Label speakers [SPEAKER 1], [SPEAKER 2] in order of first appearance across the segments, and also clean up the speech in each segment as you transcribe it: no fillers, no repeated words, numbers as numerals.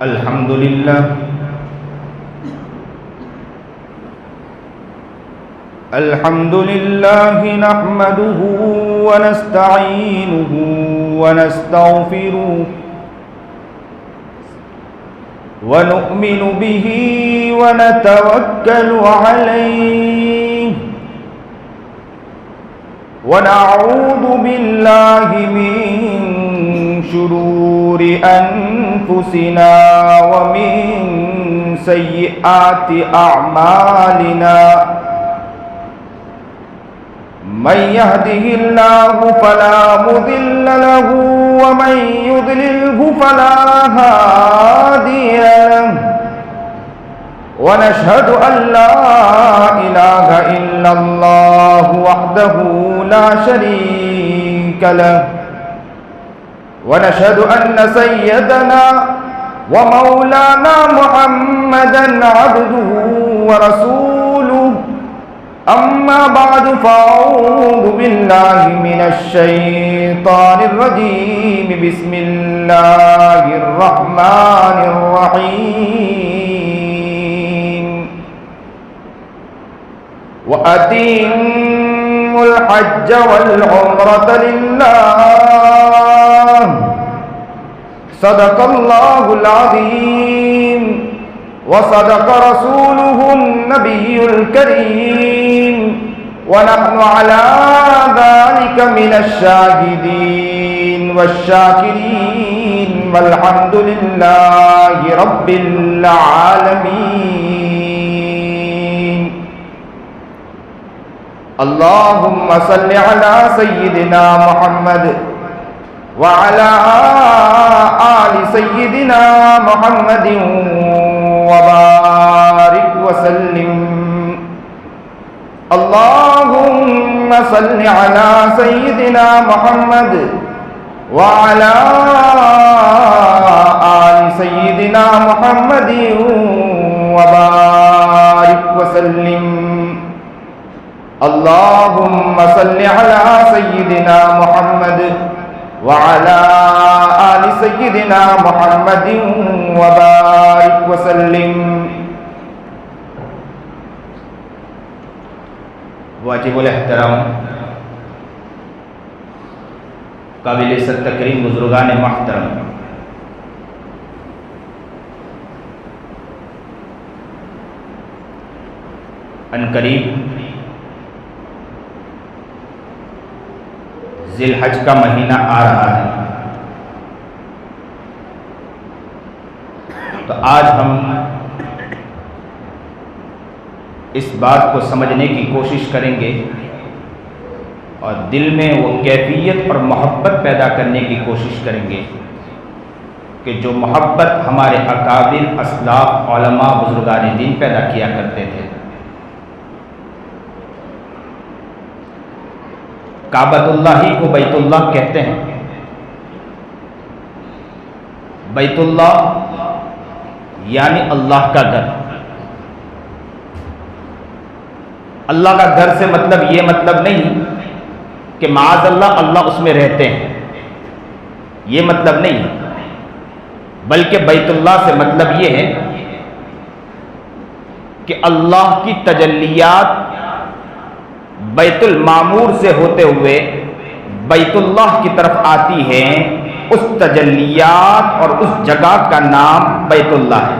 [SPEAKER 1] الحمد لله نحمده ونستعينه ونستغفره ونؤمن به ونتوكل عليه ونعوذ بالله من شرور أنفسنا ومن سيئات أعمالنا من يهده الله فلا مضل له ومن يضلله فلا هادي له ونشهد أن لا إله إلا الله وحده لا شريك له ونشهد أن سيدنا ومولانا محمدا عبده ورسوله أما بعد فأعوذ بالله من الشيطان الرجيم بسم الله الرحمن الرحيم وأتموا الحج والعمرة لله صدق الله العظيم وصدق رسوله النبي الكريم ونحن على ذلك من الشاهدين والشاكرين والحمد لله رب العالمين اللهم صل على سيدنا محمد وعلى آل سيدنا محمد وبارك وسلم اللهم صل على سيدنا محمد وعلى آل سيدنا محمد وبارك وسلم اللهم صل على سيدنا محمد وعلى آل سيدنا محمد وبارك وسلم واجب الاحترام قابل عزت تکریم بزرگان محترم، عنقریب ذی الحج کا مہینہ آ رہا ہے، تو آج ہم اس بات کو سمجھنے کی کوشش کریں گے اور دل میں وہ کیفیت اور محبت پیدا کرنے کی کوشش کریں گے کہ جو محبت ہمارے اکابر اسلاف علماء بزرگان دین پیدا کیا کرتے تھے۔ کعبۃ اللہ ہی کو بیت اللہ کہتے ہیں۔ بیت اللہ یعنی اللہ کا گھر۔ اللہ کا گھر سے مطلب یہ مطلب نہیں کہ معاذ اللہ اللہ اس میں رہتے ہیں، یہ مطلب نہیں، بلکہ بیت اللہ سے مطلب یہ ہے کہ اللہ کی تجلیات بیت المعمور سے ہوتے ہوئے بیت اللہ کی طرف آتی ہیں، اس تجلیات اور اس جگہ کا نام بیت اللہ ہے۔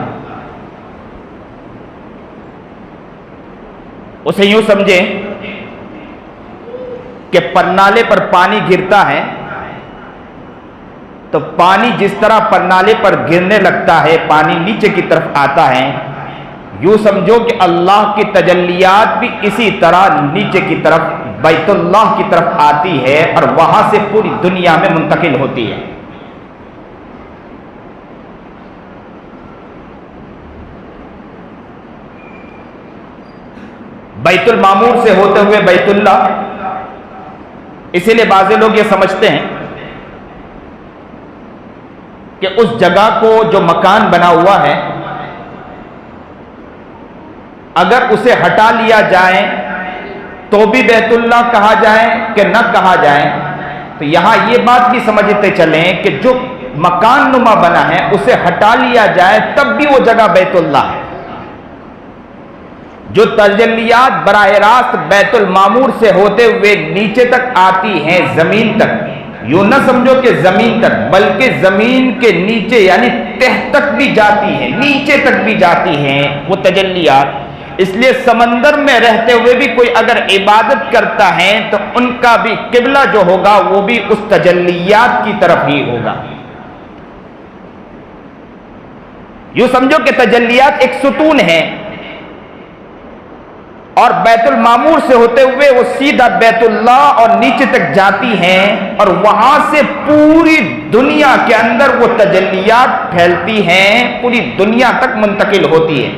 [SPEAKER 1] اسے یوں سمجھیں کہ پرنالے پر پانی گرتا ہے تو پانی جس طرح پرنالے پر گرنے لگتا ہے، پانی نیچے کی طرف آتا ہے، یوں سمجھو کہ اللہ کی تجلیات بھی اسی طرح نیچے کی طرف بیت اللہ کی طرف آتی ہے اور وہاں سے پوری دنیا میں منتقل ہوتی ہے۔ بیت المعمور سے ہوتے ہوئے بیت اللہ، اسی لیے بعض لوگ یہ سمجھتے ہیں کہ اس جگہ کو جو مکان بنا ہوا ہے اگر اسے ہٹا لیا جائے تو بھی بیت اللہ کہا جائے کہ نہ کہا جائے، تو یہاں یہ بات بھی سمجھتے چلیں کہ جو مکان نما بنا ہے اسے ہٹا لیا جائے تب بھی وہ جگہ بیت اللہ ہے۔ جو تجلیات براہ راست بیت المعمور سے ہوتے ہوئے نیچے تک آتی ہیں زمین تک، یوں نہ سمجھو کہ زمین تک، بلکہ زمین کے نیچے یعنی تہ تک بھی جاتی ہیں، نیچے تک بھی جاتی ہیں وہ تجلیات۔ اس لیے سمندر میں رہتے ہوئے بھی کوئی اگر عبادت کرتا ہے تو ان کا بھی قبلہ جو ہوگا وہ بھی اس تجلیات کی طرف ہی ہوگا۔ یوں سمجھو کہ تجلیات ایک ستون ہے اور بیت المعمور سے ہوتے ہوئے وہ سیدھا بیت اللہ اور نیچے تک جاتی ہیں، اور وہاں سے پوری دنیا کے اندر وہ تجلیات پھیلتی ہیں، پوری دنیا تک منتقل ہوتی ہے۔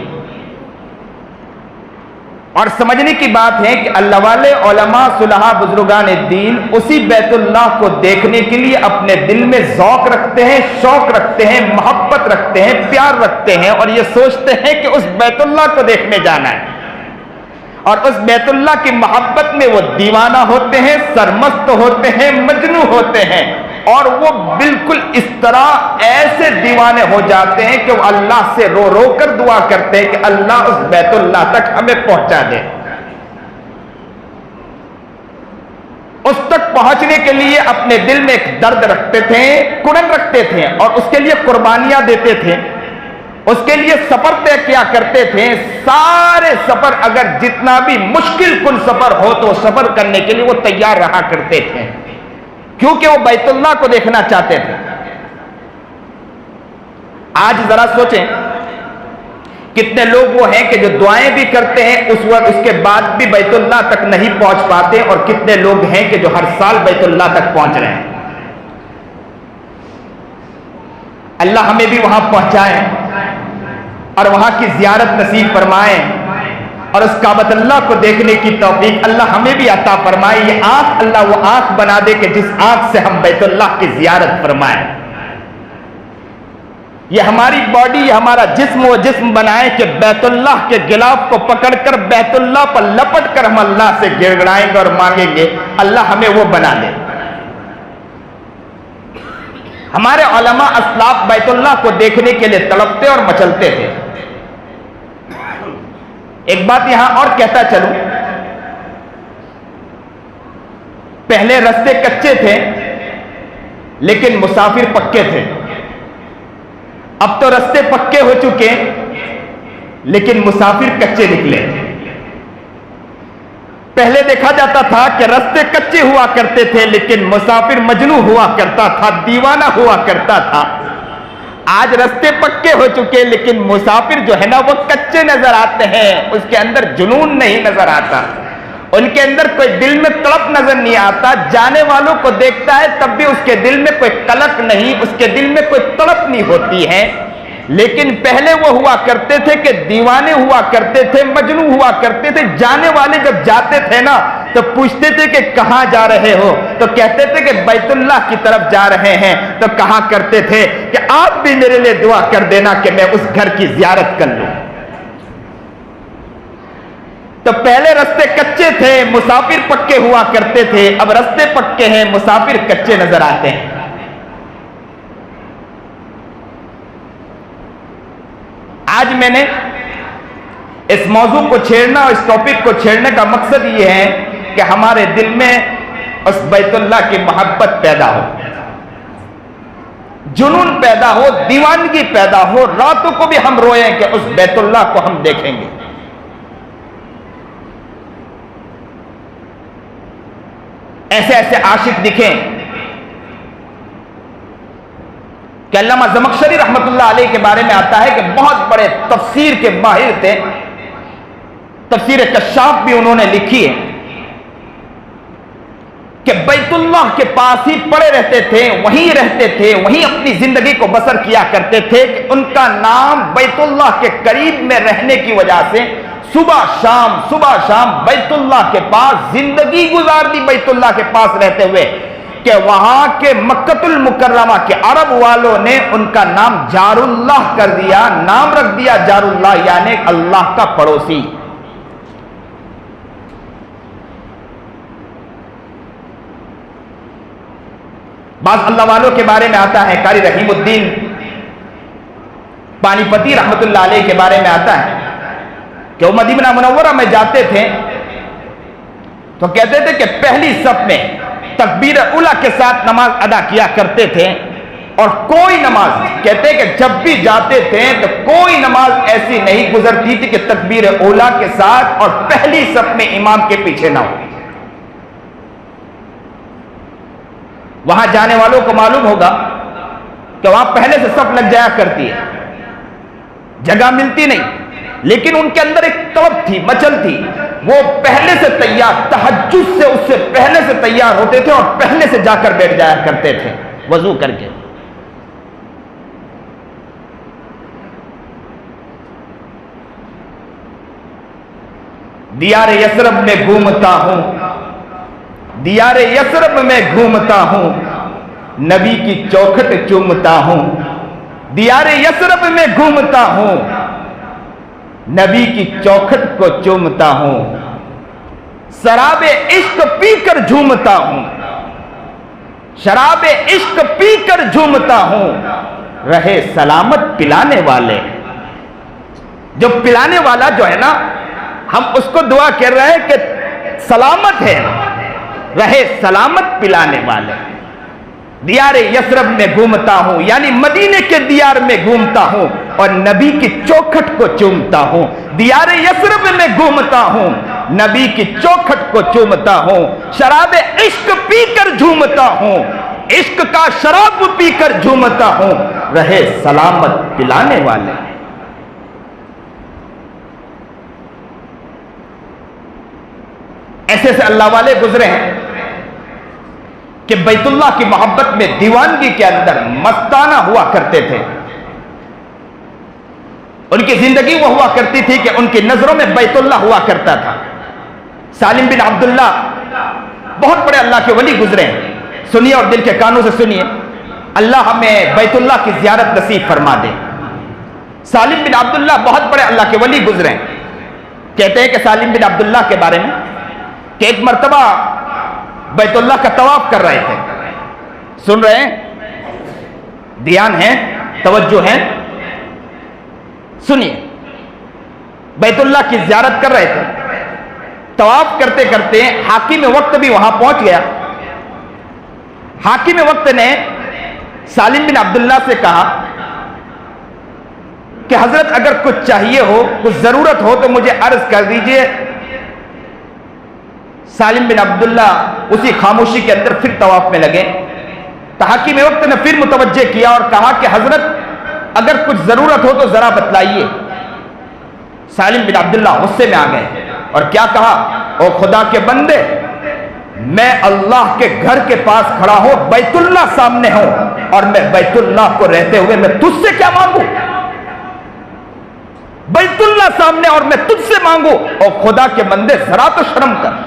[SPEAKER 1] اور سمجھنے کی بات ہے کہ اللہ والے علماء صلحاء بزرگان دین اسی بیت اللہ کو دیکھنے کے لیے اپنے دل میں ذوق رکھتے ہیں، شوق رکھتے ہیں، محبت رکھتے ہیں، پیار رکھتے ہیں، اور یہ سوچتے ہیں کہ اس بیت اللہ کو دیکھنے جانا ہے، اور اس بیت اللہ کی محبت میں وہ دیوانہ ہوتے ہیں، سرمست ہوتے ہیں، مجنون ہوتے ہیں، اور وہ بالکل اس طرح ایسے دیوانے ہو جاتے ہیں کہ وہ اللہ سے رو رو کر دعا کرتے ہیں کہ اللہ اس بیت اللہ تک ہمیں پہنچا دے۔ اس تک پہنچنے کے لیے اپنے دل میں ایک درد رکھتے تھے، کڑن رکھتے تھے، اور اس کے لیے قربانیاں دیتے تھے، اس کے لیے سفر طے کیا کرتے تھے۔ سارے سفر اگر جتنا بھی مشکل کن سفر ہو تو سفر کرنے کے لیے وہ تیار رہا کرتے تھے، کیونکہ وہ بیت اللہ کو دیکھنا چاہتے تھے۔ آج ذرا سوچیں کتنے لوگ وہ ہیں کہ جو دعائیں بھی کرتے ہیں اس وقت اس کے بعد بھی بیت اللہ تک نہیں پہنچ پاتے، اور کتنے لوگ ہیں کہ جو ہر سال بیت اللہ تک پہنچ رہے ہیں۔ اللہ ہمیں بھی وہاں پہنچائے اور وہاں کی زیارت نصیب فرمائے، اور اس کعبۃ اللہ کو دیکھنے کی توفیق اللہ ہمیں بھی عطا فرمائے۔ یہ آنکھ اللہ وہ آنکھ بنا دے کہ جس آنکھ سے ہم بیت اللہ کی زیارت فرمائیں۔ یہ ہماری باڈی، یہ ہمارا جسم وہ جسم بنائے کہ بیت اللہ کے غلاف کو پکڑ کر بیت اللہ پر لپٹ کر ہم اللہ سے گڑ گڑائیں گے اور مانگیں گے، اللہ ہمیں وہ بنا دے۔ ہمارے علماء اسلاف بیت اللہ کو دیکھنے کے لیے تڑپتے اور مچلتے تھے۔ ایک بات یہاں اور کہتا چلوں، پہلے رستے کچے تھے لیکن مسافر پکے تھے، اب تو رستے پکے ہو چکے لیکن مسافر کچے نکلے۔ پہلے دیکھا جاتا تھا کہ رستے کچے ہوا کرتے تھے لیکن مسافر مجنون ہوا کرتا تھا، دیوانہ ہوا کرتا تھا۔ آج رستے پکے ہو چکے لیکن مسافر جو ہے نا وہ کچے نظر آتے ہیں، اس کے اندر جنون نہیں نظر آتا، ان کے اندر کوئی دل میں تڑپ نظر نہیں آتا۔ جانے والوں کو دیکھتا ہے تب بھی اس کے دل میں کوئی قلق نہیں، اس کے دل میں کوئی تڑپ نہیں ہوتی ہے۔ لیکن پہلے وہ ہوا کرتے تھے کہ دیوانے ہوا کرتے تھے، مجنون ہوا کرتے تھے۔ جانے والے جب جاتے تھے نا تو پوچھتے تھے کہ کہاں جا رہے ہو، تو کہتے تھے کہ بیت اللہ کی طرف جا رہے ہیں، تو کہا کرتے تھے کہ آپ بھی میرے لیے دعا کر دینا کہ میں اس گھر کی زیارت کر لوں۔ تو پہلے رستے کچے تھے، مسافر پکے ہوا کرتے تھے، اب رستے پکے ہیں، مسافر کچے نظر آتے ہیں۔ آج میں نے اس موضوع کو چھیڑنا اور اس ٹاپک کو چھیڑنے کا مقصد یہ ہے کہ ہمارے دل میں اس بیت اللہ کی محبت پیدا ہو، جنون پیدا ہو، دیوانگی پیدا ہو، راتوں کو بھی ہم روئیں کہ اس بیت اللہ کو ہم دیکھیں گے۔ ایسے ایسے عاشق دکھیں کہ علامہ زمخشری رحمت اللہ علیہ کے بارے میں آتا ہے کہ بہت بڑے تفسیر کے ماہر تھے، تفسیر کشاف بھی انہوں نے لکھی ہے، کہ بیت اللہ کے پاس ہی پڑے رہتے تھے، وہیں رہتے تھے، وہیں اپنی زندگی کو بسر کیا کرتے تھے، کہ ان کا نام بیت اللہ کے قریب میں رہنے کی وجہ سے صبح شام بیت اللہ کے پاس زندگی گزار دی، بیت اللہ کے پاس رہتے ہوئے، کہ وہاں کے مکۃ المکرمہ کے عرب والوں نے ان کا نام جار اللہ کر دیا، نام رکھ دیا جار اللہ، یعنی اللہ کا پڑوسی۔ بعض اللہ والوں کے بارے میں آتا ہے، قاری رحیم الدین پانی پتی رحمت اللہ علیہ کے بارے میں آتا ہے کہ وہ مدینہ منورہ میں جاتے تھے تو کہتے تھے کہ پہلی صف میں تکبیر اولیٰ کے ساتھ نماز ادا کیا کرتے تھے، اور کوئی نماز، کہتے کہ جب بھی جاتے تھے تو کوئی نماز ایسی نہیں گزرتی تھی کہ تکبیر اولیٰ کے ساتھ اور پہلی صف میں امام کے پیچھے نہ ہو۔ وہاں جانے والوں کو معلوم ہوگا کہ وہاں پہلے سے صف لگ جایا کرتی ہے، جگہ ملتی نہیں، لیکن ان کے اندر ایک طلب تھی، مچل تھی، وہ پہلے سے تیار، تہجد سے اس سے پہلے سے تیار ہوتے تھے اور پہلے سے جا کر بیٹھ جایا کرتے تھے وضو کر کے۔ دیار یثرب میں گھومتا ہوں، دیار یثرب میں گھومتا ہوں، نبی کی چوکھٹ چومتا ہوں، دیار یثرب میں گھومتا ہوں، نبی کی چوکھٹ کو چومتا ہوں، شراب عشق پی کر جھومتا ہوں، شراب عشق پی کر جھومتا ہوں، رہے سلامت پلانے والے۔ جو پلانے والا جو ہے نا، ہم اس کو دعا کر رہے ہیں کہ سلامت ہے، رہے سلامت پلانے والے۔ دیار یثرب میں گھومتا ہوں، یعنی مدینے کے دیار میں گھومتا ہوں اور نبی کی چوکھٹ کو چومتا ہوں۔ دیار یثرب میں گھومتا ہوں، نبی کی چوکھٹ کو چومتا ہوں، شراب عشق پی کر جھومتا ہوں، عشق کا شراب پی کر جھومتا ہوں، رہے سلامت پلانے والے۔ ایسے سے اللہ والے گزرے ہیں کہ بیت اللہ کی محبت میں دیوانگی کے اندر مستانہ ہوا کرتے تھے۔ ان کی زندگی وہ ہوا کرتی تھی کہ ان کی نظروں میں بیت اللہ ہوا کرتا تھا۔ سالم بن عبداللہ بہت بڑے اللہ کے ولی گزرے ہیں، سنیے اور دل کے کانوں سے سنیے، اللہ ہمیں بیت اللہ کی زیارت نصیب فرما دے۔ سالم بن عبداللہ بہت بڑے اللہ کے ولی گزرے ہیں۔ کہتے ہیں کہ سالم بن عبداللہ کے بارے میں کہ ایک مرتبہ بیت اللہ کا طواف کر رہے تھے، سن رہے ہیں، دھیان ہے، توجہ ہے، سنیے، بیت اللہ کی زیارت کر رہے تھے، طواف کرتے کرتے حاکم وقت بھی وہاں پہنچ گیا۔ حاکم وقت نے سالم بن عبداللہ سے کہا کہ حضرت اگر کچھ چاہیے ہو، کچھ ضرورت ہو تو مجھے عرض کر دیجئے۔ سالم بن عبداللہ اسی خاموشی کے اندر پھر طواف میں لگے، تو حاکم وقت نے پھر متوجہ کیا اور کہا کہ حضرت اگر کچھ ضرورت ہو تو ذرا بتلائیے۔ سالم بن عبداللہ غصے میں آ گئے اور کیا کہا، او خدا کے بندے، میں اللہ کے گھر کے پاس کھڑا ہوں، بیت اللہ سامنے ہوں، اور میں بیت اللہ کو رہتے ہوئے میں تجھ سے کیا مانگوں؟ بیت اللہ سامنے اور میں تجھ سے مانگوں؟ او خدا کے بندے ذرا تو شرم کر۔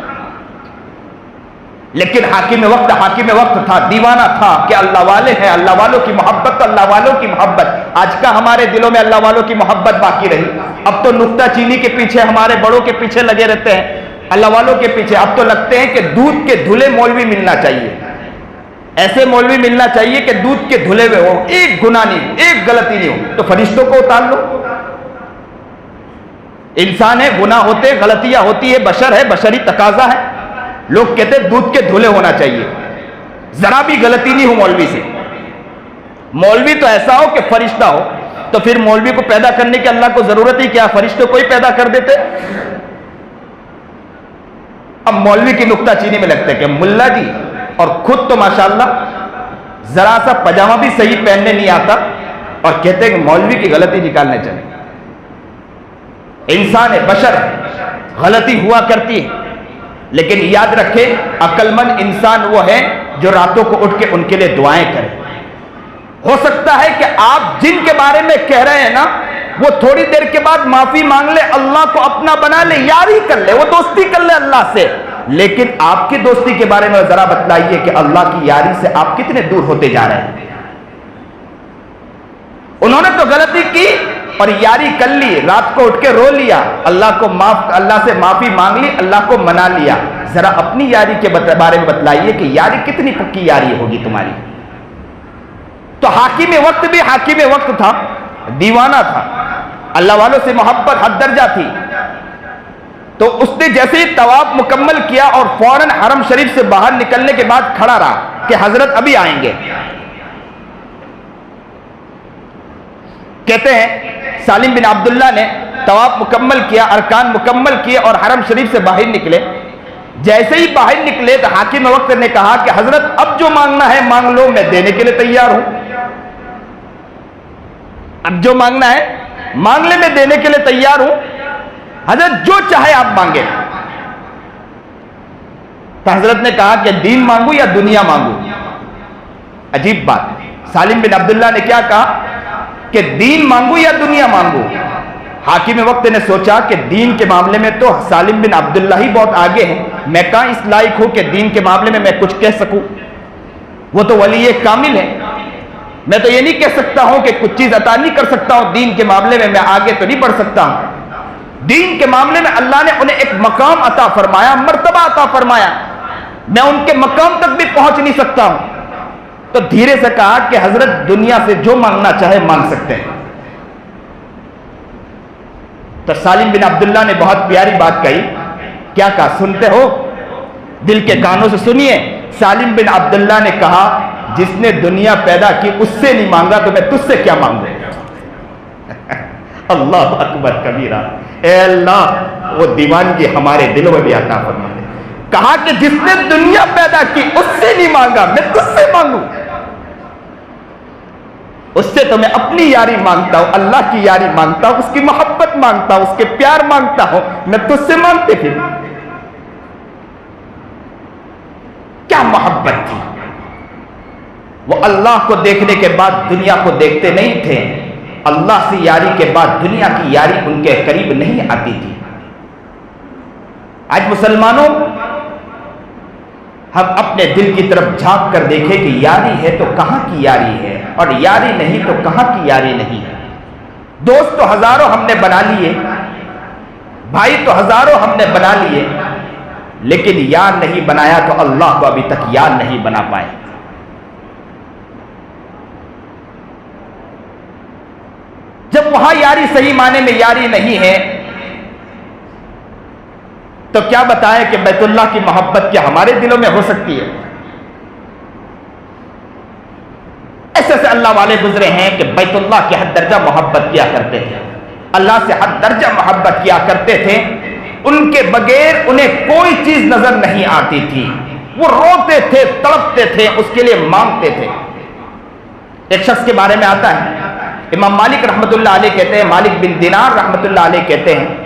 [SPEAKER 1] لیکن حاکم وقت تھا، دیوانہ تھا کہ اللہ والے ہیں، اللہ والوں کی محبت، اللہ والوں کی محبت۔ آج کا ہمارے دلوں میں اللہ والوں کی محبت باقی رہی؟ اب تو نکتہ چینی کے پیچھے، ہمارے بڑوں کے پیچھے لگے رہتے ہیں، اللہ والوں کے پیچھے۔ اب تو لگتے ہیں کہ دودھ کے دھلے مولوی ملنا چاہیے، ایسے مولوی ملنا چاہیے کہ دودھ کے دھلے ہوئے ہو، ایک گناہ نہیں، ایک غلطی نہیں ہو۔ تو فرشتوں کو اتار لو، انسان ہے، گناہ ہوتے، غلطیاں ہوتی ہے، بشر ہے، بشری تقاضا ہے۔ لوگ کہتے ہیں دودھ کے دھلے ہونا چاہیے، ذرا بھی غلطی نہیں ہو مولوی سے۔ مولوی تو ایسا ہو کہ فرشتہ ہو، تو پھر مولوی کو پیدا کرنے کی اللہ کو ضرورت ہی کیا، فرشتوں کو ہی پیدا کر دیتے۔ اب مولوی کی نکتہ چینی میں لگتے کہ ملا جی، اور خود تو ماشاءاللہ ذرا سا پجامہ بھی صحیح پہننے نہیں آتا، اور کہتے ہیں کہ مولوی کی غلطی نکالنے چلے۔ انسان ہے، بشر ہے، غلطی ہوا کرتی ہے، لیکن یاد رکھے عقل مند انسان وہ ہے جو راتوں کو اٹھ کے ان کے لیے دعائیں کرے۔ ہو سکتا ہے کہ آپ جن کے بارے میں کہہ رہے ہیں نا، وہ تھوڑی دیر کے بعد معافی مانگ لے، اللہ کو اپنا بنا لے، یاری کر لے، وہ دوستی کر لے اللہ سے، لیکن آپ کی دوستی کے بارے میں ذرا بتلائیے کہ اللہ کی یاری سے آپ کتنے دور ہوتے جا رہے ہیں۔ انہوں نے تو غلطی کی اور یاری کر لی، رات کو اٹھ کے رو لیا، اللہ سے معافی مانگ لی، اللہ کو منا لیا۔ ذرا اپنی یاری کے بارے میں بتلائیے کہ یاری کتنی پکی یاری ہوگی تمہاری۔ تو حاکم وقت بھی حاکم وقت تھا، دیوانہ تھا، اللہ والوں سے محبت حد درجہ تھی. تو اس نے جیسے ہی طواف مکمل کیا اور فوراً حرم شریف سے باہر نکلنے کے بعد کھڑا رہا کہ حضرت ابھی آئیں گے. کہتے ہیں سالم بن عبداللہ نے طواف مکمل کیا، ارکان مکمل کیے اور حرم شریف سے باہر نکلے. جیسے ہی باہر نکلے تو حاکم وقت نے کہا کہ حضرت اب جو مانگنا ہے مانگ لو، میں دینے کے لیے تیار ہوں. اب جو مانگنا ہے مانگ لے، میں دینے کے لیے تیار ہوں. حضرت جو چاہے آپ مانگے. تو حضرت نے کہا کہ دین مانگو یا دنیا مانگو. عجیب بات، سالم بن عبداللہ نے کیا کہا کہ دین مانگو یا دنیا مانگو. حاکم وقت نے سوچا کہ دین کے معاملے میں تو سالم بن عبداللہ ہی بہت آگے ہیں، میں کہاں اس لائق ہوں کہ دین کے معاملے میں کچھ کہہ سکوں. وہ تو ولی کامل ہے، میں تو یہ نہیں کہہ سکتا ہوں کہ کچھ چیز عطا نہیں کر سکتا ہوں. دین کے معاملے میں آگے تو نہیں بڑھ سکتا ہوں. دین کے معاملے میں اللہ نے انہیں ایک مقام عطا فرمایا، مرتبہ عطا فرمایا، میں ان کے مقام تک بھی پہنچ نہیں سکتا ہوں. تو دھیرے سے کہا کہ حضرت دنیا سے جو مانگنا چاہے مانگ سکتے ہیں. تو سالم بن عبداللہ نے بہت پیاری بات کہی. کیا کہا سنتے ہو؟ دل کے کانوں سے سنیے. سالم بن عبداللہ نے کہا جس نے دنیا پیدا کی اس سے نہیں مانگا تو میں تجھ سے کیا مانگوں. اللہ اکبر کبیرہ. اے اللہ وہ دیوانگی ہمارے دلوں میں بھی عطا فرما دے. کہا کہ جس نے دنیا پیدا کی اس سے نہیں مانگا میں تجھ سے مانگوں. اس سے تو میں اپنی یاری مانگتا ہوں، اللہ کی یاری مانگتا ہوں، اس کی محبت مانگتا ہوں، اس کے پیار مانگتا ہوں. میں تجھ سے مانگتے پھر. کیا محبت تھی. وہ اللہ کو دیکھنے کے بعد دنیا کو دیکھتے نہیں تھے. اللہ سے یاری کے بعد دنیا کی یاری ان کے قریب نہیں آتی تھی. آج مسلمانوں ہم اپنے دل کی طرف جھانک کر دیکھیں کہ یاری ہے تو کہاں کی یاری ہے اور یاری نہیں تو کہاں کی یاری نہیں ہے. دوست تو ہزاروں ہم نے بنا لیے، بھائی تو ہزاروں ہم نے بنا لیے، لیکن یار نہیں بنایا تو اللہ کو ابھی تک یار نہیں بنا پائے. جب وہاں یاری صحیح معنی میں یاری نہیں ہے تو کیا بتائیں کہ بیت اللہ کی محبت کیا ہمارے دلوں میں ہو سکتی ہے؟ ایسے ایسے اللہ والے گزرے ہیں کہ بیت اللہ کی حد درجہ محبت کیا کرتے تھے، اللہ سے حد درجہ محبت کیا کرتے تھے. ان کے بغیر انہیں کوئی چیز نظر نہیں آتی تھی. وہ روتے تھے، تڑپتے تھے، اس کے لیے مانگتے تھے. ایک شخص کے بارے میں آتا ہے، امام مالک رحمت اللہ علیہ کہتے ہیں، مالک بن دینار رحمت اللہ علیہ کہتے ہیں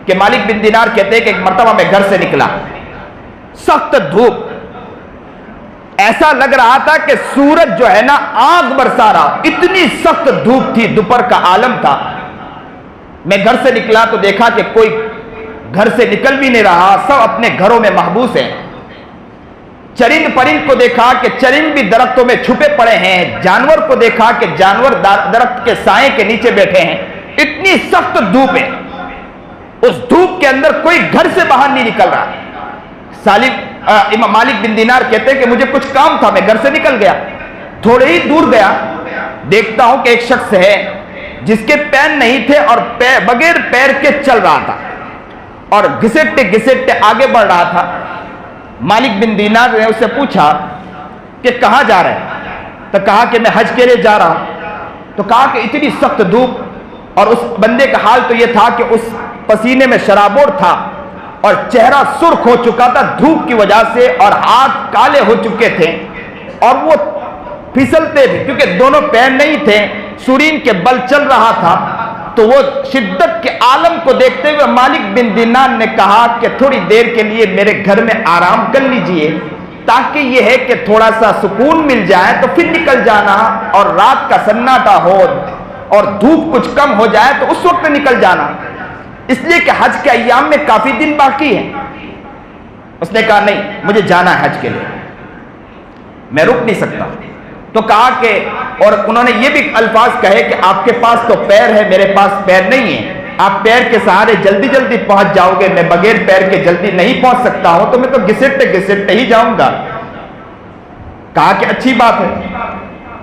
[SPEAKER 1] کہ مالک بن دینار کہتے ہیں کہ ایک مرتبہ میں گھر سے نکلا، سخت دھوپ، ایسا لگ رہا تھا کہ سورج جو ہے نا آگ برسا رہا، اتنی سخت دھوپ تھی، دوپہر کا عالم تھا. میں گھر سے نکلا تو دیکھا کہ کوئی گھر سے نکل بھی نہیں رہا، سب اپنے گھروں میں محبوس ہیں. چرند پرند کو دیکھا کہ چرند بھی درختوں میں چھپے پڑے ہیں، جانور کو دیکھا کہ جانور درخت کے سائے کے نیچے بیٹھے ہیں. اتنی سخت دھوپ ہے، اس دھوپ کے اندر کوئی گھر سے باہر نہیں نکل رہا. امام مالک بن دینار کہتے ہیں کہ مجھے کچھ کام تھا، میں گھر سے نکل گیا. تھوڑے ہی دور گیا، دیکھتا ہوں کہ ایک شخص ہے جس کے پیر نہیں تھے اور بغیر پیر کے چل رہا تھا اور گھسٹتے گھسٹتے آگے بڑھ رہا تھا. مالک بن دینار نے اس سے پوچھا کہ کہاں جا رہے ہیں؟ تو کہا کہ میں حج کے لیے جا رہا ہوں. تو کہا کہ اتنی سخت دھوپ، اور اس بندے کا حال تو یہ تھا کہ اس پسینے میں شرابور تھا اور چہرہ سرخ ہو چکا تھا دھوپ کی وجہ سے اور ہاتھ کالے ہو چکے تھے اور وہ پھسلتے تھے کیونکہ دونوں پیر نہیں تھے، سورین کے بل چل رہا تھا. تو وہ شدت کے عالم کو دیکھتے ہوئے مالک بن دینار نے کہا کہ تھوڑی دیر کے لیے میرے گھر میں آرام کر لیجئے، تاکہ یہ ہے کہ تھوڑا سا سکون مل جائے تو پھر نکل جانا، اور رات کا سناٹا ہو اور دھوپ کچھ کم ہو جائے تو اس وقت نکل جانا، اس لیے کہ حج کے ایام میں کافی دن باقی ہیں. اس نے کہا نہیں، مجھے جانا ہے حج کے لیے، میں رک نہیں سکتا. تو کہا کہ، اور انہوں نے یہ بھی الفاظ کہے کہ آپ کے پاس تو پیر ہے، میرے پاس پیر نہیں ہے، آپ پیر کے سہارے جلدی جلدی پہنچ جاؤ گے، میں بغیر پیر کے جلدی نہیں پہنچ سکتا ہوں، تو میں تو گھسٹتے گھسٹتے ہی جاؤں گا. کہا کہ اچھی بات ہے.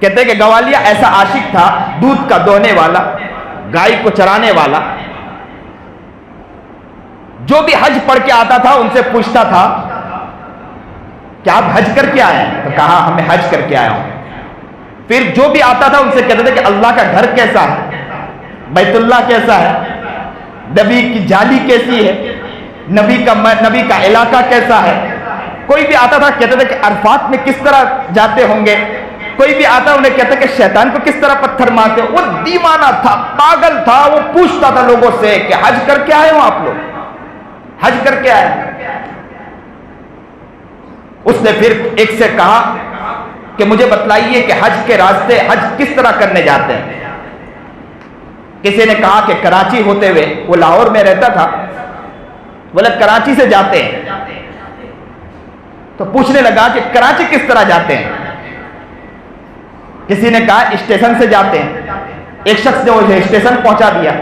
[SPEAKER 1] کہتے ہیں کہ گوالیہ ایسا عاشق تھا، دودھ کا دوہنے والا، گائے کو چرانے والا، جو بھی حج پڑھ کے آتا تھا ان سے پوچھتا تھا کہ آپ حج کر کے آئے ہیں؟ تو کہا ہمیں حج کر کے آیا ہوں۔ پھر جو بھی آتا تھا ان سے کہتے تھے کہ اللہ کا گھر کیسا ہے، بیت اللہ کیسا ہے، نبی کی جالی کیسی ہے، نبی کا علاقہ کیسا ہے۔ کوئی بھی آتا تھا کہتے تھے کہ عرفات میں کس طرح جاتے ہوں گے، کوئی بھی آتا انہیں کہتا کہ شیطان کو کس طرح پتھر مارتے۔ وہ دیوانہ تھا، پاگل تھا، وہ پوچھتا تھا لوگوں سے کہ حج کر کے آئے ہو آپ لوگ، حج کر کے آئے۔ اس نے پھر ایک سے کہا کہ مجھے بتلائیے کہ حج کے راستے حج کس طرح کرنے جاتے ہیں۔ کسی نے کہا کہ کراچی ہوتے ہوئے، وہ لاہور میں رہتا تھا، بولے کراچی سے جاتے ہیں۔ تو پوچھنے لگا کہ کراچی کس طرح جاتے ہیں؟ کسی نے کہا اسٹیشن سے جاتے ہیں۔ ایک شخص نے مجھے اسٹیشن پہنچا دیا،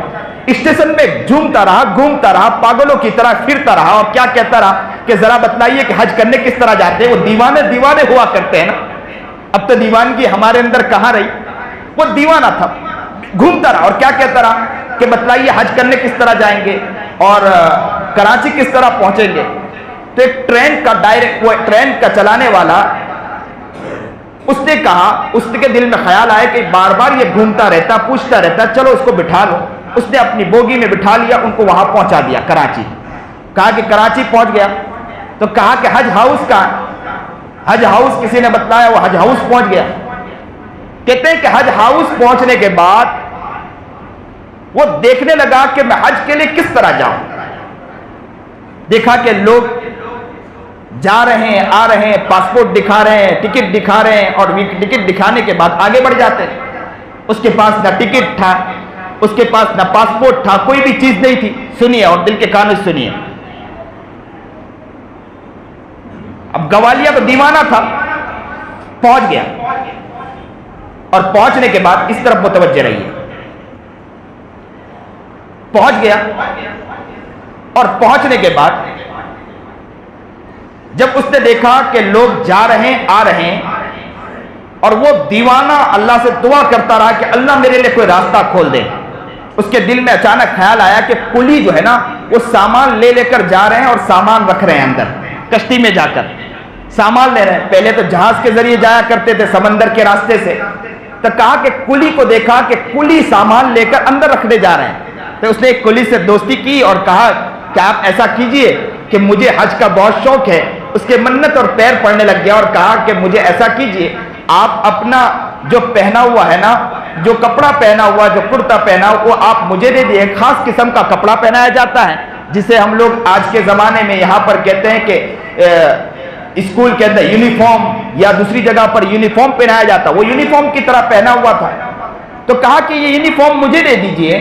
[SPEAKER 1] اسٹیشن میں گھومتا رہا پاگلوں کی طرح پھرتا رہا اور کیا کہتا رہا کہ ذرا بتلائیے کہ حج کرنے کس طرح جاتے ہیں۔ وہ دیوانے ہوا کرتے ہیں نا، اب تو دیوانگی ہمارے اندر کہاں رہی۔ وہ دیوانہ تھا، گھومتا رہا اور کیا کہتا رہا کہ بتلائیے حج کرنے کس طرح جائیں گے اور کراچی کس طرح پہنچیں گے۔ تو ایک ٹرین کا چلانے والا، اس نے کہا، اس کے دل میں خیال آیا کہ بار بار یہ گھومتا رہتا، پوچھتا رہتا، چلو اس کو بٹھا لو۔ اس نے اپنی بوگی میں بٹھا لیا، ان کو وہاں پہنچا دیا کراچی۔ کہا کہ کراچی پہنچ گیا تو کہا کہ حج ہاؤس کا، حج ہاؤس کسی نے بتلایا، وہ حج ہاؤس پہنچ گیا۔ کہتے ہیں کہ حج ہاؤس پہنچنے کے بعد وہ دیکھنے لگا کہ میں حج کے لیے کس طرح جاؤں۔ دیکھا کہ لوگ جا رہے ہیں، آ رہے ہیں، پاسپورٹ دکھا رہے ہیں، ٹکٹ دکھا رہے ہیں، اور ٹکٹ دکھانے کے بعد آگے بڑھ جاتے ہیں۔ اس کے پاس نہ ٹکٹ تھا، اس کے پاس نہ پاسپورٹ تھا، کوئی بھی چیز نہیں تھی۔ سنیے اور دل کے کانوں سے سنیے۔ اب گوالیہ تو دیوانہ تھا، پہنچ گیا، اور پہنچنے کے بعد اس طرف متوجہ رہیے، پہنچ گیا اور پہنچنے کے بعد جب اس نے دیکھا کہ لوگ جا رہے ہیں، آ رہے ہیں، اور وہ دیوانہ اللہ سے دعا کرتا رہا کہ اللہ میرے لیے کوئی راستہ کھول دے، اس کے دل میں اچانک خیال آیا کہ کلی جو ہے نا وہ سامان لے کر جا رہے ہیں اور سامان رکھ رہے ہیں اندر، کشتی میں جا کر سامان لے رہے ہیں۔ پہلے تو جہاز کے ذریعے جایا کرتے تھے سمندر کے راستے سے، تو کہا کہ کلی کو دیکھا کہ کلی سامان لے کر اندر رکھنے جا رہے ہیں۔ تو اس نے ایک کلی سے دوستی کی اور کہا کہ آپ ایسا کیجئے کہ مجھے حج کا بہت شوق ہے۔ اس کے منت اور پیر پڑنے لگ گیا اور کہا کہ مجھے ایسا کیجئے، آپ اپنا جو پہنا ہوا ہے نا، جو کپڑا پہنا ہوا، جو کرتا پہنا ہوا، وہ آپ مجھے دے دیے۔ ایک خاص قسم کا کپڑا پہنایا جاتا ہے جسے ہم لوگ آج کے زمانے میں یہاں پر کہتے ہیں کہ اسکول کے اندر یونیفارم، یا دوسری جگہ پر یونیفارم پہنایا جاتا، وہ یونیفارم کی طرح پہنا ہوا تھا۔ تو کہا کہ یہ یونیفارم مجھے دے دیجئے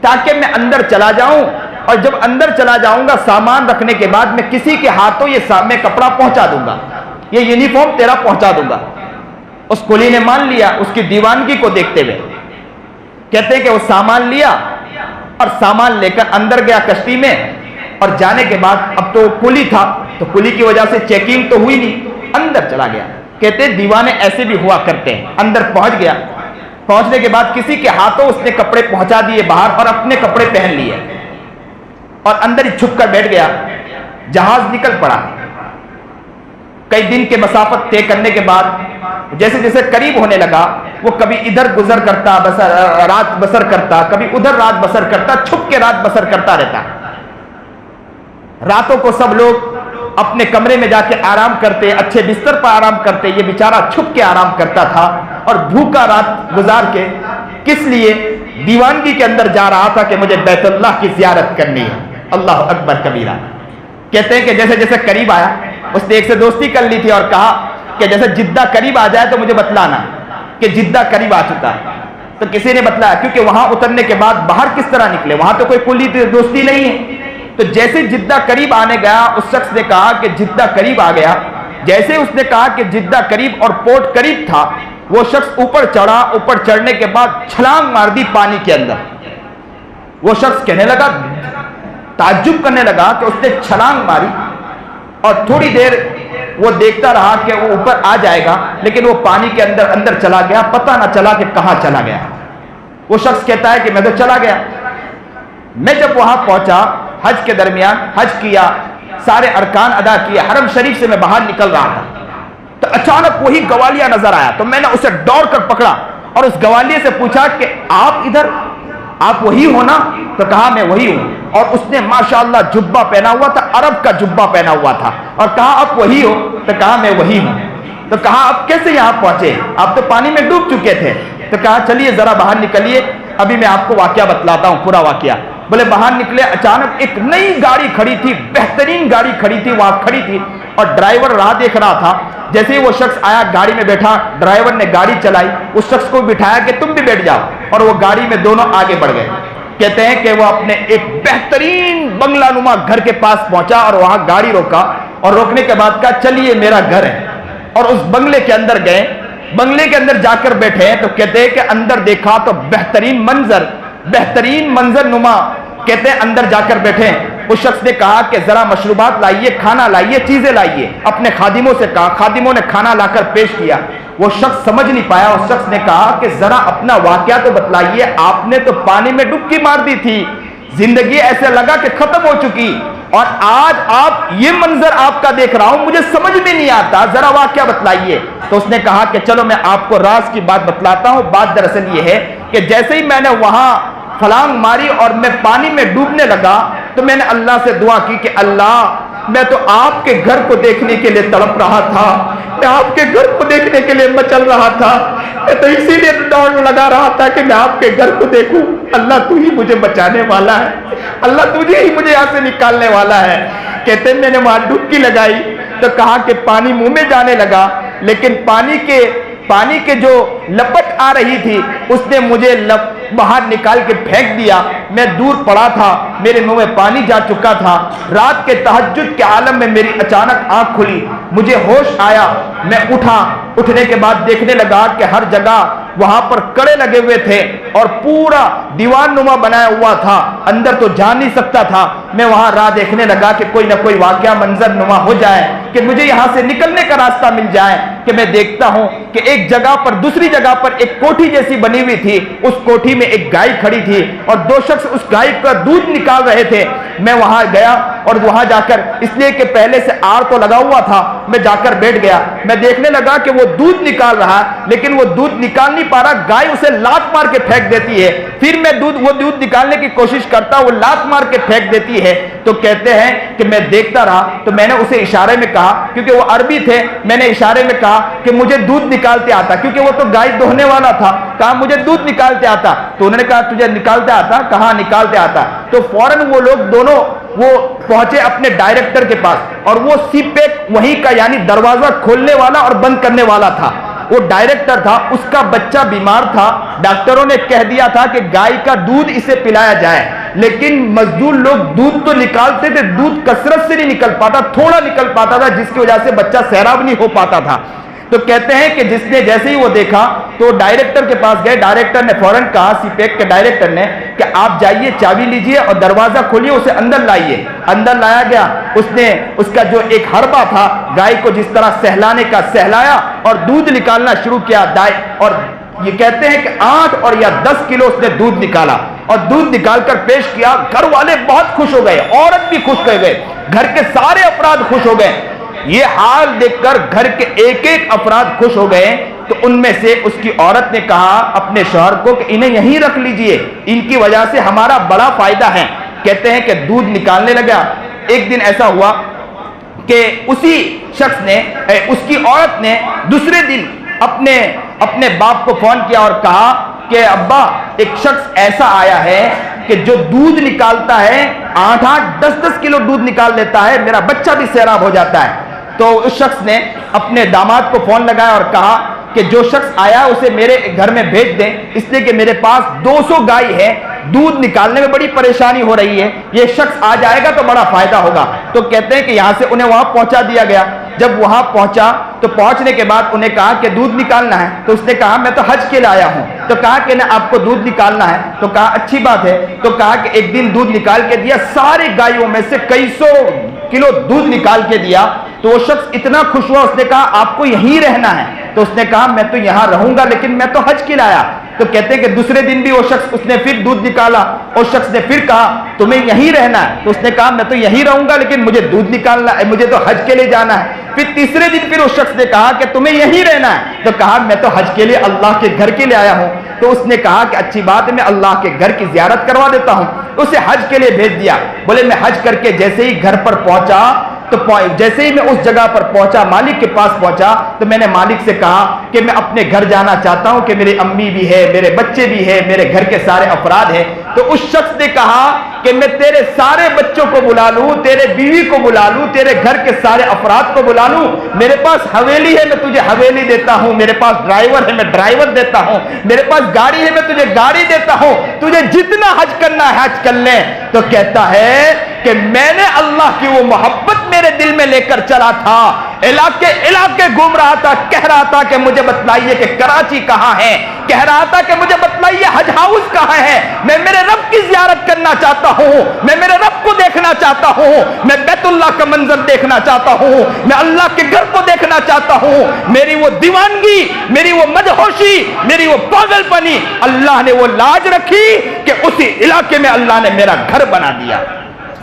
[SPEAKER 1] تاکہ میں اندر چلا جاؤں، اور جب اندر چلا جاؤں گا سامان رکھنے کے بعد میں کسی کے ہاتھوں میں کپڑا پہنچا دوں گا، یہ یونیفارم تیرا پہنچا دوں گا۔ اس کلی نے مان لیا اس کی دیوانگی کو دیکھتے ہوئے۔ کہتے ہیں کہ وہ سامان لیا اور سامان لے کر اندر گیا کشتی میں، اور جانے کے بعد اب تو کلی تھا تو کلی کی وجہ سے چیکنگ تو ہوئی نہیں، اندر چلا گیا۔ کہتے ہیں دیوانے ایسے بھی ہوا کرتے ہیں۔ اندر پہنچ گیا، پہنچنے کے بعد کسی کے ہاتھوں اس نے کپڑے پہنچا دیے باہر اور اپنے کپڑے پہن لیے، اور اندر ہی چھپ کر بیٹھ گیا۔ جہاز نکل پڑا، کئی دن کے مسافت طے کرنے کے بعد جیسے جیسے قریب ہونے لگا، وہ کبھی ادھر گزر کرتا، رات بسر کرتا، کبھی ادھر رات بسر کرتا، چھپ کے رات بسر کرتا رہتا۔ راتوں کو سب لوگ اپنے کمرے میں جا کے آرام کرتے، اچھے بستر پر آرام کرتے، یہ بیچارہ چھپ کے آرام کرتا تھا اور بھوکا رات گزار کے، کس لیے؟ دیوانگی کے اندر جا رہا تھا کہ مجھے بیت اللہ کی زیارت کرنی ہے۔ اللہ اکبر کبیرہ۔ کہتے ہیں کہ جیسے جیسے قریب آیا، اس نے ایک سے دوستی کر لی تھی اور کہا کہ جیسے جدہ قریب آ جائے تو مجھے بتلانا کہ جدہ قریب آ چکا ہے۔ تو کسی نے بتلایا، کیونکہ وہاں اترنے کے بعد باہر کس طرح نکلے، وہاں تو کوئی کلی دوستی نہیں ہے۔ تو جیسے جدہ قریب آنے گیا، اس شخص نے کہا کہ جدہ قریب آ گیا۔ جیسے اس نے کہا کہ جدہ قریب اور پورٹ قریب تھا، وہ شخص اوپر چڑھا، اوپر چڑھنے کے بعد چھلانگ مار دی پانی کے اندر۔ وہ شخص کہنے لگا، تعجب کرنے لگا کہ اس نے چھلانگ ماری، اور تھوڑی دیر وہ دیکھتا رہا کہ وہ اوپر آ جائے گا، لیکن وہ پانی کے اندر اندر چلا گیا، پتہ نہ چلا کہ کہاں چلا گیا۔ وہ شخص کہتا ہے کہ میں تو چلا گیا۔ میں جب وہاں پہنچا، حج کے درمیان حج کیا، سارے ارکان ادا کیے، حرم شریف سے میں باہر نکل رہا تھا تو اچانک وہی گوالیہ نظر آیا، تو میں نے اسے دوڑ کر پکڑا اور اس گوالیے سے پوچھا کہ آپ ادھر، آپ وہی ہو نا؟ تو کہا میں وہی ہوں۔ اور اس نے ماشاءاللہ جبہ پہنا ہوا تھا، عرب کا جبہ پہنا ہوا تھا، اور کہا آپ وہی ہو؟ تو کہا میں وہی ہوں۔ تو کہا آپ کیسے یہاں پہنچے؟ آپ تو پانی میں ڈوب چکے تھے۔ تو کہا چلیے ذرا باہر نکلیے، ابھی میں آپ کو واقعہ بتلاتا ہوں، پورا واقعہ۔ بولے باہر نکلے، اچانک ایک نئی گاڑی کھڑی تھی، بہترین گاڑی کھڑی تھی، وہاں کھڑی تھی، اور ڈرائیور راہ دیکھ رہا تھا۔ جیسے ہی وہ شخص آیا، گاڑی میں بیٹھا، ڈرائیور نے گاڑی چلائی، اس شخص کو بٹھایا کہ تم بھی بیٹھ جاؤ، اور وہ گاڑی میں دونوں آگے بڑھ گئے۔ کہتے ہیں کہ وہ اپنے ایک بہترین بنگلہ نما گھر کے پاس پہنچا اور وہاں گاڑی روکا، اور روکنے کے بعد کہا چلیے میرا گھر ہے، اور اس بنگلے کے اندر گئے۔ بنگلے کے اندر جا کر بیٹھے تو کہتے ہیں کہ اندر دیکھا تو بہترین منظر نما، کہتے ہیں اندر جا کر بیٹھے۔ اس شخص نے کہا کہ ذرا مشروبات لائیے، کھانا لائیے، چیزیں لائیے، اپنے خادموں سے کہا، خادموں نے کھانا لا کر پیش کیا۔ وہ شخص سمجھ نہیں پایا، اس شخص نے کہا کہ ذرا اپنا واقعہ تو بتلائیے، آپ نے تو پانی میں ڈبکی مار دی تھی، زندگی ایسے لگا کہ ختم ہو چکی، اور آج آپ یہ منظر آپ کا دیکھ رہا ہوں، مجھے سمجھ میں نہیں آتا، ذرا واقعہ بتلائیے۔ تو اس نے کہا کہ چلو میں آپ کو راز کی بات بتلاتا ہوں۔ بات دراصل یہ ہے کہ جیسے ہی میں نے وہاں پھلانگ ماری اور میں پانی میں ڈوبنے لگا، تو میں نے اللہ سے دعا کی کہ اللہ، میں تو آپ کے گھر کو دیکھنے کے لیے تڑپ رہا تھا، میں آپ کے گھر کو دیکھنے کے لیے مچل رہا تھا، میں تو اسی لیے دوڑ لگا رہا تھا کہ میں آپ کے گھر کو دیکھوں۔ اللہ تو ہی مجھے بچانے والا ہے، اللہ تجھے ہی مجھے یہاں سے نکالنے والا ہے۔ کہتے ہیں میں نے وہاں ڈبکی لگائی تو کہا کہ پانی منہ میں جانے لگا، لیکن پانی کے جو لپٹ آ رہی تھی اس نے مجھے باہر نکال کے پھینک دیا۔ میں دور پڑا تھا، میرے منہ میں پانی جا چکا تھا۔ رات کے تہجد کے عالم میں میری اچانک آنکھ کھلی، مجھے ہوش آیا، میں اٹھا۔ اٹھنے کے بعد دیکھنے لگا کہ ہر جگہ وہاں پر کڑے لگے ہوئے تھے اور پورا دیوان نما بنایا ہوا تھا، اندر تو جا نہیں سکتا تھا۔ میں وہاں راہ دیکھنے لگا کہ کوئی نہ کوئی واقعہ منظر نما ہو جائے، کہ مجھے یہاں سے نکلنے کا راستہ مل جائے۔ کہ میں دیکھتا ہوں کہ ایک جگہ پر، دوسری جگہ پر ایک کوٹھی جیسی بنی ہوئی تھی، اس کوٹھی میں ایک گائے کھڑی تھی اور دو شخص اس گائے کا دودھ نکال رہے تھے۔ میں وہاں گیا اور وہاں جا کر، اس لیے کہ پہلے سے آڑ تو لگا ہوا تھا، میں جا کر بیٹھ گیا۔ میں دیکھنے لگا کہ وہ دودھ نکال رہا ہے، لیکن وہ دودھ نکال نہیں پا رہا، گائے اسے لات مار کے پھینک دیتی ہے۔ پھر میں وہ دودھ نکالنے کی کوشش کرتا، وہ لات مار کے پھینک دیتی ہے۔ تو کہتے ہیں کہ میں دیکھتا رہا، تو میں نے اسے اشارے میں کہا، کیونکہ وہ عربی تھے، میں نے اشارے میں کہا کہ مجھے دودھ نکالتے آتا، کیونکہ وہ تو گائے دوہنے والا تھا۔ کہا مجھے دودھ نکالتے آتا۔ تو انہوں نے کہا تجھے نکالتے آتا؟ کہا نکالتے آتا۔ تو فوراً وہ لوگ دونوں وہ پہنچے اپنے ڈائریکٹر کے پاس، اور وہ سی پیک وہیں کا، یعنی دروازہ کھولنے والا اور بند کرنے والا تھا، وہ ڈائریکٹر تھا۔ اس کا بچہ بیمار تھا، ڈاکٹروں نے کہہ دیا تھا کہ گائے کا دودھ اسے پلایا جائے، لیکن مزدور لوگ دودھ تو نکالتے تھے، دودھ کثرت سے نہیں نکل پاتا، تھوڑا نکل پاتا تھا، جس کی وجہ سے بچہ سیراب نہیں ہو پاتا تھا۔ تو کہتے ہیں کہ جس نے جیسے ہی وہ دیکھا تو ڈائریکٹر کے پاس گئے، ڈائریکٹر نے فوراً کہا، سی پیک کے ڈائریکٹر نے، کہ آپ جائیے، چابی لیجئے اور دروازہ کھولیے، اسے اندر لائیے۔ اندر لایا گیا، اس نے اس کا جو ایک حربہ تھا، گائے کو جس طرح سہلانے کا سہلایا اور دودھ نکالنا شروع کیا، اور یہ کہتے ہیں کہ 8 اور یا 10 کلو اس نے دودھ نکالا، اور دودھ نکال کر پیش کیا۔ گھر والے بہت خوش ہو گئے، عورت بھی خوش ہو گئے، گھر کے سارے افراد خوش ہو گئے۔ یہ حال دیکھ کر گھر کے ایک ایک افراد خوش ہو گئے۔ تو ان میں سے اس کی عورت نے کہا اپنے شوہر کو کہ انہیں یہیں رکھ لیجئے، ان کی وجہ سے ہمارا بڑا فائدہ ہے۔ کہتے ہیں کہ دودھ نکالنے لگا۔ ایک دن ایسا ہوا کہ اسی شخص نے، اس کی عورت نے دوسرے دن اپنے باپ کو فون کیا اور کہا کہ ابا، ایک شخص ایسا آیا ہے کہ جو دودھ نکالتا ہے، 8-8 10-10 کلو دودھ نکال لیتا ہے، میرا بچہ بھی سیراب ہو جاتا ہے۔ تو اس شخص نے اپنے داماد کو فون لگایا اور کہا کہ جو شخص آیا اسے میرے گھر میں بھیج دیں، اس لیے کہ میرے پاس 200 گائے ہے، دودھ نکالنے میں بڑی پریشانی ہو رہی ہے، یہ شخص آ جائے گا تو بڑا فائدہ ہوگا۔ تو کہتے ہیں کہ یہاں سے انہیں وہاں پہنچا دیا گیا۔ جب وہاں پہنچا تو پہنچنے کے بعد انہیں کہا کہ دودھ نکالنا ہے، تو اس نے کہا میں تو حج کے لیے آیا ہوں۔ تو کہا کہ نہ، آپ کو دودھ نکالنا ہے؟ تو کہا اچھی بات ہے۔ تو کہا کہ ایک دن دودھ نکال کے دیا، سارے گائیوں میں سے کئی سو کلو دودھ نکال کے دیا۔ تو وہ شخص اتنا خوش ہوا، اس نے کہا آپ کو یہیں رہنا ہے؟ تو اس نے کہا میں تو یہاں رہوں گا لیکن میں تو حج کے لیے آیا۔ تو کہتے کہ دوسرے دن بھی وہ شخص، اس نے پھر دودھ نکالا، اور شخص نے پھر کہا تمہیں یہیں رہنا ہے؟ تو اس نے کہا میں تو یہیں رہوں گا لیکن مجھے دودھ نکالنا ہے، مجھے تو حج کے لیے جانا ہے۔ پھر تیسرے دن پھر اس شخص نے کہا کہ تمہیں یہیں رہنا ہے؟ تو کہا میں تو حج کے لیے اللہ کے گھر کے لیے آیا ہوں۔ تو اس نے کہا کہ اچھی بات ہے، میں اللہ کے گھر کی زیارت کروا دیتا ہوں۔ اسے حج کے لیے بھیج دیا۔ بولے میں حج کر کے جیسے ہی گھر پر پہنچا، تو جیسے ہی میں اس جگہ پر پہنچا، مالک کے پاس پہنچا، تو میں نے مالک سے کہا کہ میں اپنے گھر جانا چاہتا ہوں کہ میری امی بھی ہے، میرے بچے بھی ہے، میرے گھر کے سارے افراد ہیں۔ تو اس شخص نے کہا کہ میں تیرے سارے بچوں کو بلا لوں، تیرے بیوی کو بلا لوں، تیرے گھر کے سارے افراد کو بلا لوں، میرے پاس حویلی ہے میں تجھے حویلی دیتا ہوں، میرے پاس ڈرائیور ہے میں ڈرائیور دیتا ہوں، میرے پاس گاڑی ہے میں تجھے گاڑی دیتا ہوں، تجھے جتنا حج کرنا ہے حج کر لے۔ تو کہتا ہے کہ میں نے اللہ کی وہ محبت میرے دل میں لے کر چلا تھا، علاقے گھوم رہا تھا، کہہ رہا تھا کہ مجھے بتلائیے کہ کراچی کہاں ہے، کہہ رہا تھا کہ مجھے بتلائیے حج ہاؤس کہاں ہے، میں میرے رب کی زیارت کرنا چاہتا ہوں، میں میرے رب کو دیکھنا چاہتا ہوں، میں بیت اللہ کا منظر دیکھنا چاہتا ہوں، میں اللہ کے گھر کو دیکھنا چاہتا ہوں۔ میری وہ دیوانگی، میری وہ مدہوشی، میری وہ پاگل پنی، اللہ نے وہ لاج رکھی کہ اسی علاقے میں اللہ نے میرا گھر بنا دیا۔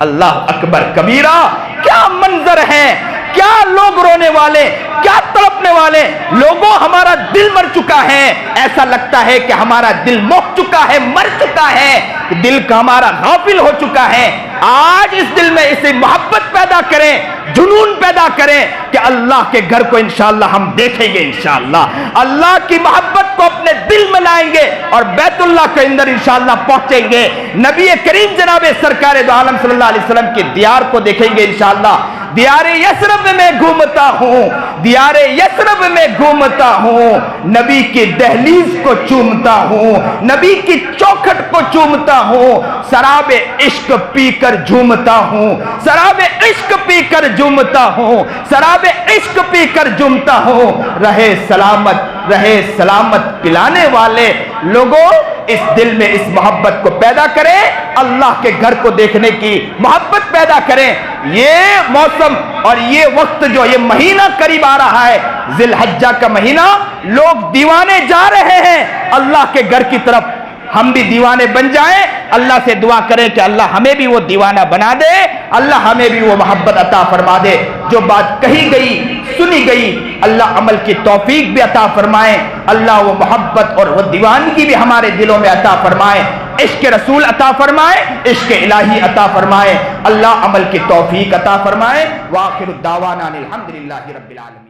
[SPEAKER 1] اللہ اکبر کبیرہ، کیا منظر ہے، کیا لوگ رونے والے، کیا تڑپنے والے لوگوں، ہمارا دل مر چکا ہے، ایسا لگتا ہے کہ ہمارا دل موت چکا ہے، مر چکا ہے، دل کا ہمارا غافل ہو چکا ہے۔ آج اس دل میں اسے محبت پیدا کریں، جنون پیدا کریں کہ اللہ کے گھر کو انشاءاللہ ہم دیکھیں گے، انشاءاللہ اللہ کی محبت کو اپنے دل میں لائیں گے اور بیت اللہ کے اندر انشاءاللہ پہنچیں گے، نبی کریم جناب سرکار دو عالم صلی اللہ علیہ وسلم کی دیار کو دیکھیں گے انشاءاللہ۔ دیار یثرب میں گھومتا ہوں، دیار یثرب میں گھومتا ہوں، نبی کی دہلیز کو چومتا ہوں، نبی کی چوکھٹ کو چومتا ہوں، شراب عشق پی کر جھومتا ہوں، شراب عشق پی کر جھومتا ہوں، شراب عشق پی کر جھومتا ہوں۔ رہے سلامت پلانے والے لوگوں، اس دل میں اس محبت کو پیدا کریں، اللہ کے گھر کو دیکھنے کی محبت پیدا کریں۔ یہ موسم اور یہ وقت جو یہ مہینہ قریب آ رہا ہے، ذی الحجہ کا مہینہ، لوگ دیوانے جا رہے ہیں اللہ کے گھر کی طرف، ہم بھی دیوانے بن جائیں۔ اللہ سے دعا کریں کہ اللہ ہمیں بھی وہ دیوانہ بنا دے، اللہ ہمیں بھی وہ محبت عطا فرما دے۔ جو بات کہی گئی، سنی گئی، اللہ عمل کی توفیق بھی عطا فرمائے، اللہ وہ محبت اور وہ دیوانگی بھی ہمارے دلوں میں عطا فرمائے، عشق رسول عطا فرمائے، عشق الہی عطا فرمائے، اللہ عمل کی توفیق عطا فرمائے۔ وآخر الدعوانا الحمدللہ رب العالمین۔